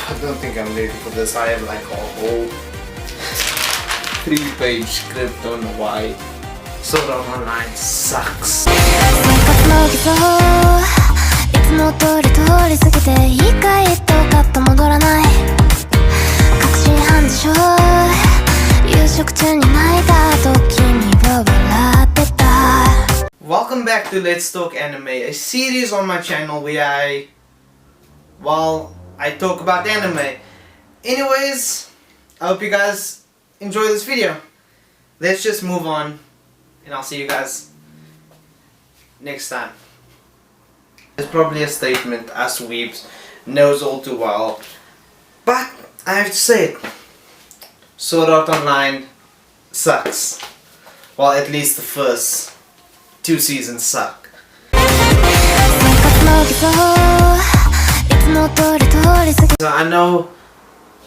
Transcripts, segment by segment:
I don't think I'm ready for this. I have like a whole 3-page script on why Sword Art Online sucks. Welcome back to Let's Talk Anime, a series on my channel where I talk about anime. Anyways, I hope you guys enjoy this video. Let's just move on, and I'll see you guys next time. It's probably a statement us weebs knows all too well, but I have to say it. Sword Art Online sucks. Well, at least the first 2 seasons suck. So I know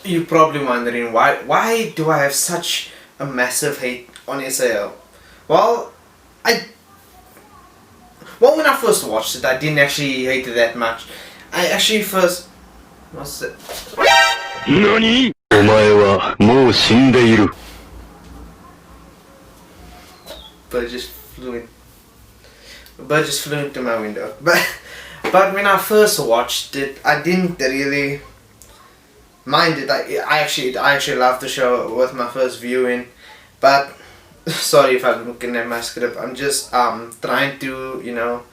you're probably wondering why do I have such a massive hate on SAO? Well, when I first watched it, I didn't actually hate it that much. I actually first... What's it? NANI?! Bird just flew into my window. But when I first watched it, I didn't really mind it. I actually loved the show with my first viewing. But sorry if I'm looking at my script. I'm just trying to, you know,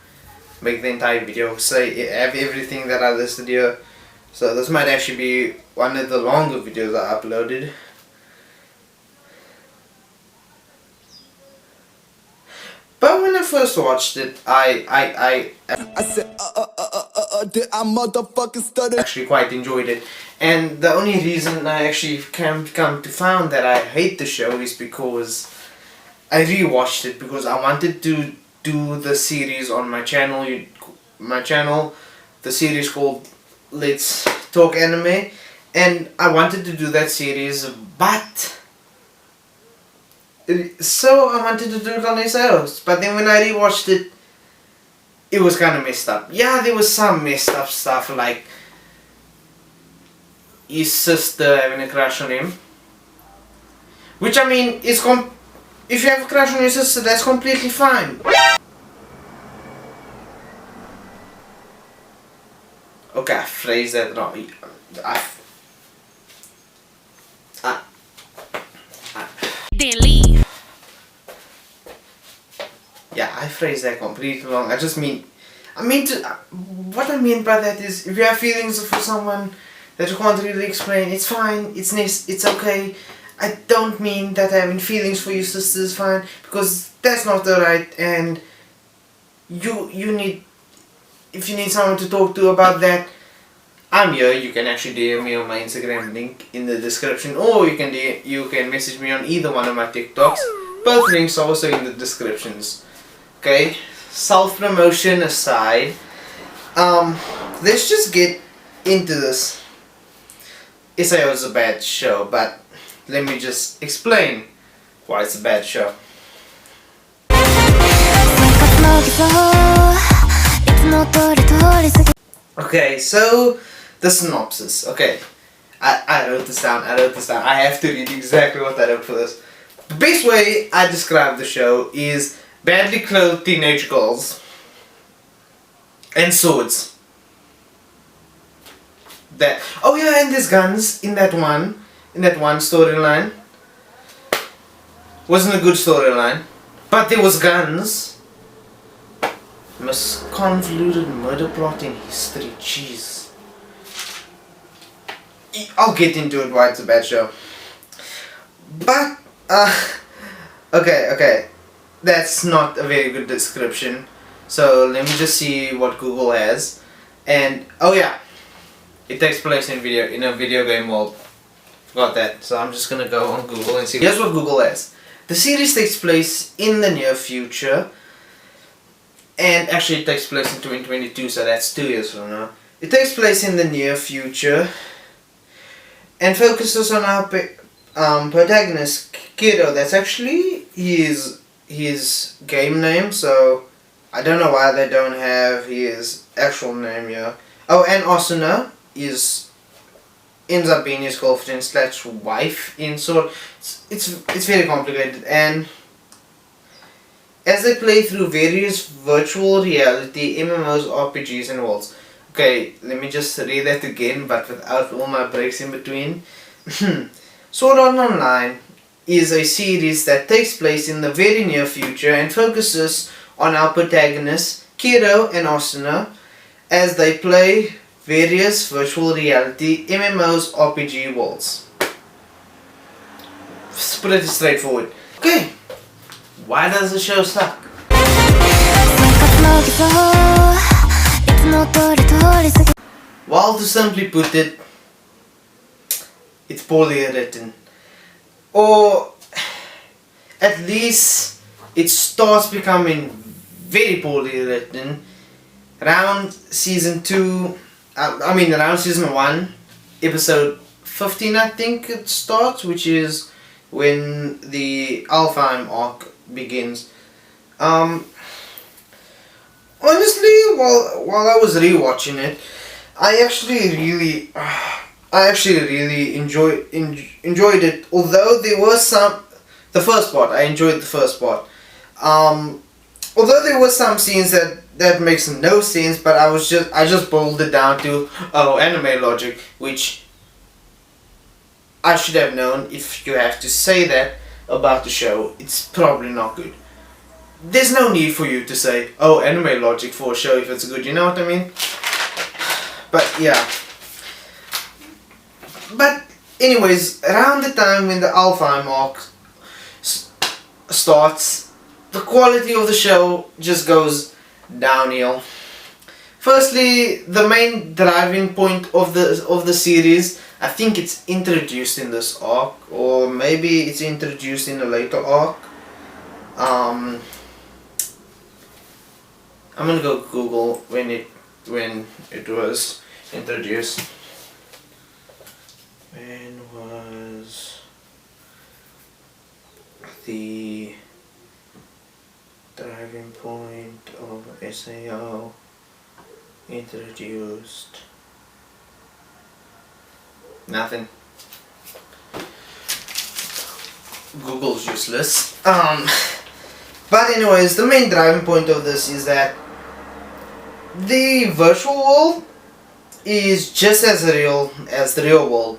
make the entire video say everything that I listed here. So this might actually be one of the longer videos I uploaded. But when I first watched it, I said, did I motherfucking stutter? Actually quite enjoyed it. And the only reason I actually come to find that I hate the show is because I rewatched it because I wanted to do the series on my channel. The series called Let's Talk Anime, and I wanted to do that series, but so I wanted to do it on SAOs. But then when I rewatched it, it was kind of messed up. Yeah, there was some messed up stuff like his sister having a crush on him, which I mean is if you have a crush on your sister, that's completely fine. Okay, I phrased that wrong. Then leave. Yeah, I phrased that completely wrong. What I mean by that is, if you have feelings for someone that you can't really explain, it's fine. It's okay. I don't mean that having feelings for your sister is fine, because that's not the right. And if you need someone to talk to about that, I'm here. You can actually DM me on my Instagram link in the description, or you can message me on either one of my TikToks. Both links are also in the descriptions. Okay, self-promotion aside, let's just get into this. SAO is a bad show, but let me just explain why it's a bad show. Okay, so the synopsis. Okay, I wrote this down. I have to read exactly what I wrote for this. The best way I describe the show is badly clothed teenage girls and swords. Oh yeah, and there's guns in that one storyline. Wasn't a good storyline, but there was guns. Most convoluted murder plot in history. Jeez. I'll get into it why it's a bad show. But okay. That's not a very good description. So let me just see what Google has. And oh yeah, it takes place in a video game world. Forgot that. So I'm just gonna go on Google and see. Here's what Google has. The series takes place in the near future. And actually it takes place in 2022, so that's 2 years from now. It takes place in the near future and focuses on our protagonist, Kiddo. That's actually his game name, so I don't know why they don't have his actual name here. Oh, and Asuna is ends up being his girlfriend slash wife in sort. It's very complicated, and as they play through various virtual reality MMOs, RPGs, and worlds. Okay, let me just read that again, but without all my breaks in between. Sword Art Online is a series that takes place in the very near future and focuses on our protagonists, Kiro and Asuna, as they play various virtual reality MMOs, RPG worlds. It's pretty straightforward. Okay, why does the show suck? Well, to simply put it, it's poorly written. Or at least it starts becoming very poorly written around season 2, around season 1, episode 15 I think it starts, which is when the Alfheim arc begins. Honestly, while I was rewatching it, I actually really enjoyed it. Although there was the first part, I enjoyed the first part. Although there were some scenes that makes no sense, but I just boiled it down to anime logic, which I should have known. If you have to say that about the show, it's probably not good. There's no need for you to say, anime logic for a show if it's good, you know what I mean? But yeah. But anyways, around the time when the Alfheim arc starts, the quality of the show just goes downhill. Firstly, the main driving point of the series, I think it's introduced in this arc, or maybe it's introduced in a later arc. I'm gonna go Google when it was introduced. When was the driving point of SAO introduced? Nothing. Google's useless. But anyways, the main driving point of this is that the virtual world is just as real as the real world,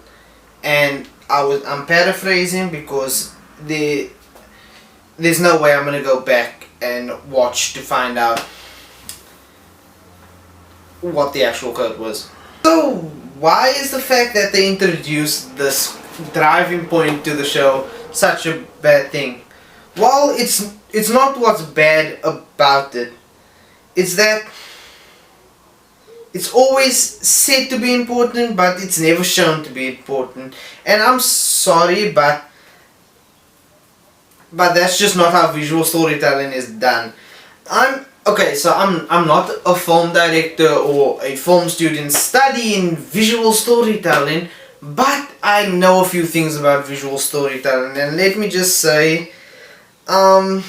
and I'm paraphrasing because there's no way I'm gonna go back and watch to find out what the actual code was. So why is the fact that they introduced this driving point to the show such a bad thing? Well, it's not what's bad about it. It's that it's always said to be important, but it's never shown to be important. And I'm sorry, but that's just not how visual storytelling is done. I'm not a film director or a film student studying visual storytelling, but I know a few things about visual storytelling, and let me just say, the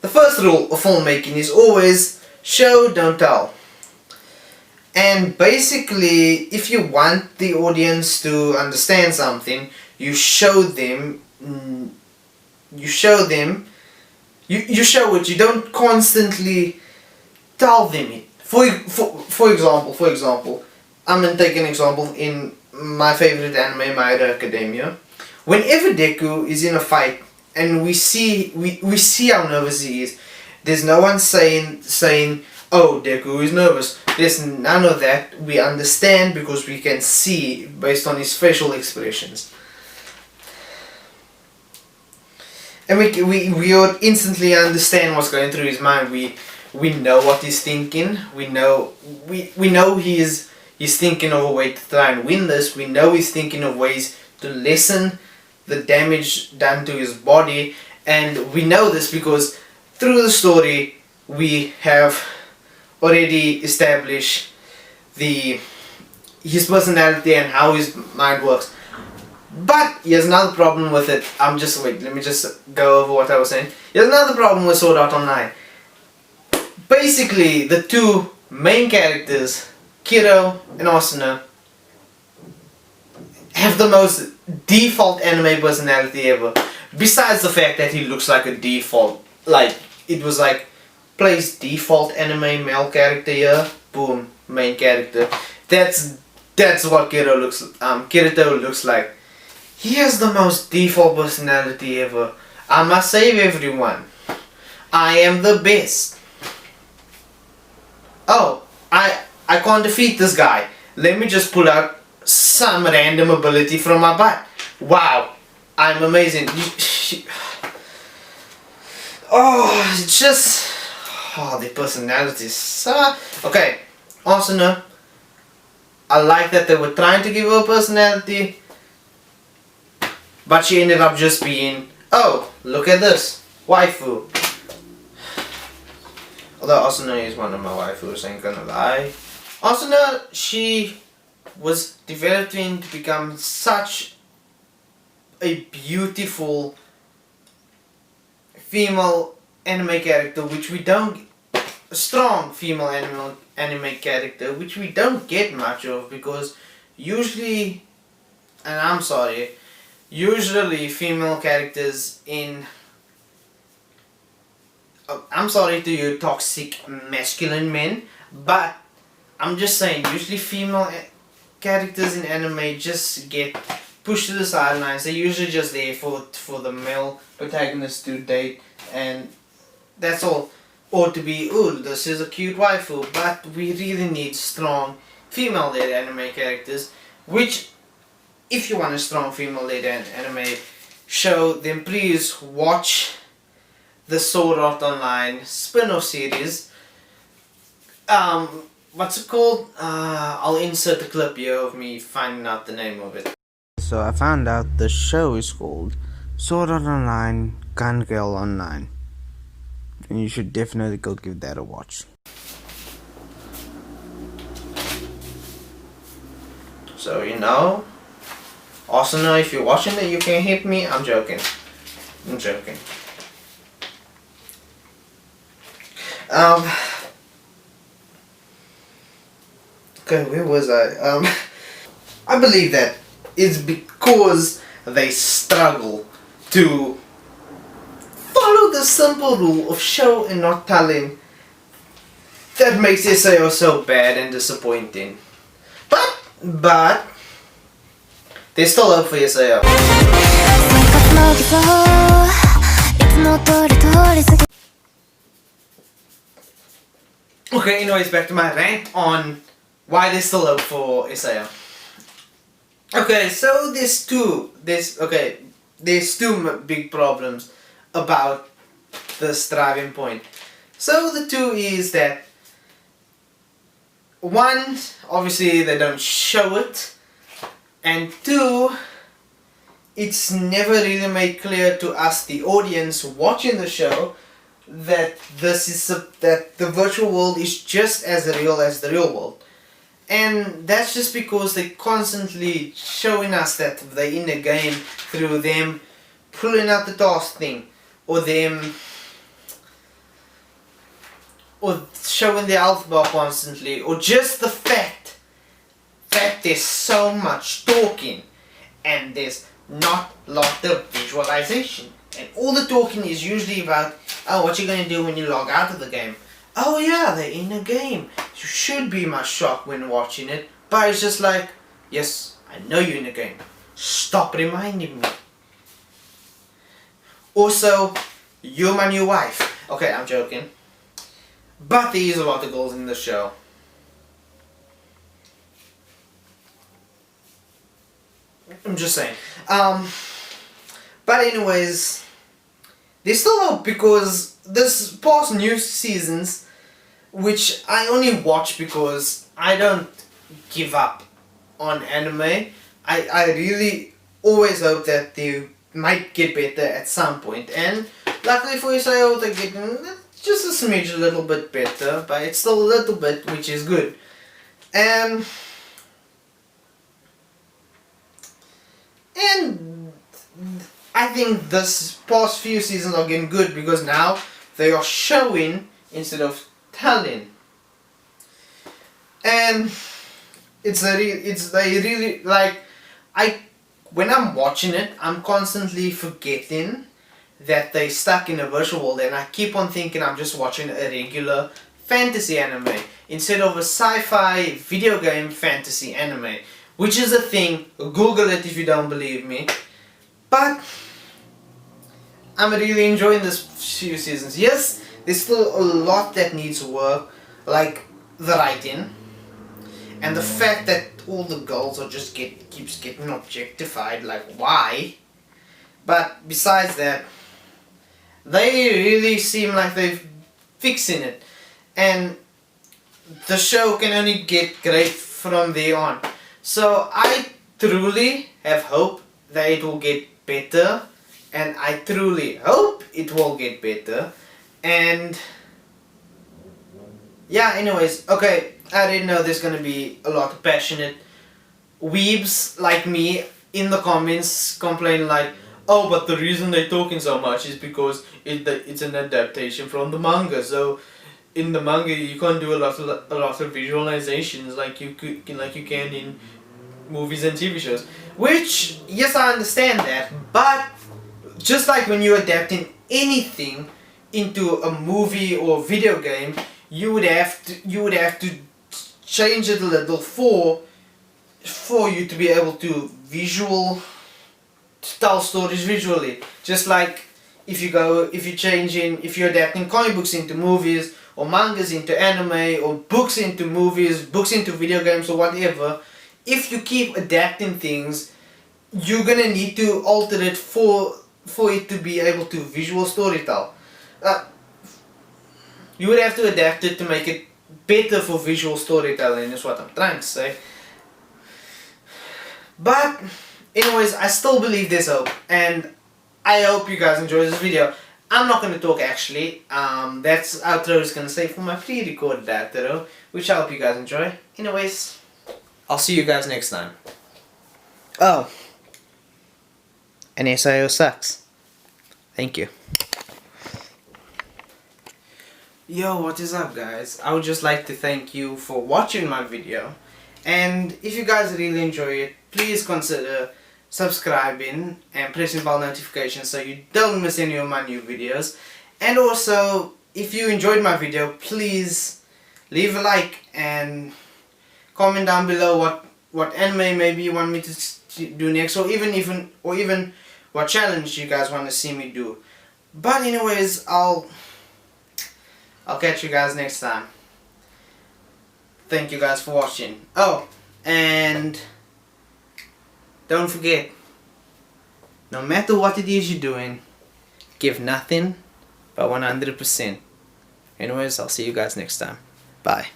first rule of filmmaking is always show, don't tell. And basically, if you want the audience to understand something, you show them. You show it. You don't constantly tell them it. For example, I'm gonna take an example in my favorite anime, My Hero Academia. Whenever Deku is in a fight, and we see how nervous he is, there's no one saying, "Oh, Deku is nervous." There's none of that. We understand because we can see based on his facial expressions. And we would instantly understand what's going through his mind. We know what he's thinking. We know he's thinking of a way to try and win this. We know he's thinking of ways to lessen the damage done to his body, and we know this because through the story we have already established his personality and how his mind works. But here's another problem with it. Let me just go over what I was saying. Here's another problem with Sword Art Online. Basically, the two main characters, Kiro and Asuna, have the most default anime personality ever. Besides the fact that he looks like a default, like it was like plays default anime male character here. Boom, main character. That's what Kirito looks like. He has the most default personality ever. I must save everyone. I am the best. Oh, I can't defeat this guy. Let me just pull out some random ability from my butt. Wow, I'm amazing. Oh, it's just... Oh, the personalities. Okay, Asuna. I like that they were trying to give her a personality, but she ended up just being, oh, look at this, waifu. Although Asuna is one of my waifus, ain't gonna lie. Asuna, she was developing to become such a beautiful female anime character, which we don't, a strong female anime character, which we don't get much of, because usually, and I'm sorry, usually female characters in, I'm sorry to you toxic masculine men, but I'm just saying, usually female characters in anime just get pushed to the sidelines. They're usually just there for the male protagonist to date, and that's all. Or to be, ooh, this is a cute waifu, but we really need strong female-led anime characters, which, if you want a strong female-led anime show, then please watch the Sword Art Online spin-off series. What's it called? I'll insert a clip here of me finding out the name of it. So I found out the show is called Sword Art Online Gun Girl Online. And you should definitely go give that a watch. So, you know, Asuna, if you're watching it, you can hit me. I'm joking. I'm joking. Okay, where was I? I believe that it's because they struggle to follow the simple rule of show and not telling that makes SAO so bad and disappointing. But there's still hope for SAO. Okay, anyways, back to my rant on why there's still hope for SAO. Okay, so there's two big problems about the striving point. So the two is that, one, obviously they don't show it, and two, it's never really made clear to us, the audience watching the show, that that the virtual world is just as real as the real world. And that's just because they're constantly showing us that they're in the game through them pulling out the task thing, or them, or showing the health bar constantly, or just the fact that there's so much talking and there's not a lot of visualization. And all the talking is usually about, oh, what you gonna do when you log out of the game? Oh yeah, they're in a game. You should be much shocked when watching it, but it's just like, yes, I know you're in a game. Stop reminding me. Also, you're my new wife. Okay, I'm joking. But there is a lot of goals in the show. I'm just saying. But anyways, there's still hope, because this past new seasons, which I only watch because I don't give up on anime, I really always hope that they might get better at some point, and luckily for SAO they're getting just a smidge a little bit better, but it's still a little bit, which is good. And I think this past few seasons are getting good, because now they are showing instead of telling. And they really, like, when I'm watching it, I'm constantly forgetting that they stuck in a virtual world, and I keep on thinking I'm just watching a regular fantasy anime instead of a sci-fi video game fantasy anime, which is a thing. Google it if you don't believe me. But I'm really enjoying this few seasons. Yes, there's still a lot that needs work, like the writing and the fact that all the girls are just keeps getting objectified. Like, why? But besides that, they really seem like they're fixing it, and the show can only get great from there on. So I truly have hope that it will get better, and I truly hope it will get better. And yeah, anyways, okay, I didn't know there's gonna be a lot of passionate weebs like me in the comments complaining like, oh, but the reason they're talking so much is because it's an adaptation from the manga. So in the manga you can't do a lot of visualizations like you can in movies and TV shows. Which, yes, I understand that, but just like when you're adapting anything into a movie or video game, you would have to change it a little for you to be able to tell stories visually. Just like if you're adapting comic books into movies, or mangas into anime, or books into movies, books into video games, or whatever, if you keep adapting things, you're gonna need to alter it for it to be able to visual storytell. You would have to adapt it to make it better for visual storytelling, is what I'm trying to say. But anyways, I still believe there's hope, and I hope you guys enjoy this video. I'm not going to talk actually, that's outro is going to say for my pre-recorded outro, which I hope you guys enjoy. Anyways, I'll see you guys next time. Oh, and SIO sucks. Thank you. Yo, what is up guys? I would just like to thank you for watching my video, and if you guys really enjoy it, please consider subscribing and pressing bell notifications so you don't miss any of my new videos. And also, if you enjoyed my video, please leave a like and comment down below what anime maybe you want me to do next, or even what challenge you guys want to see me do. But anyways, I'll catch you guys next time. Thank you guys for watching. Oh, and don't forget, no matter what it is you're doing, give nothing but 100%. Anyways, I'll see you guys next time. Bye.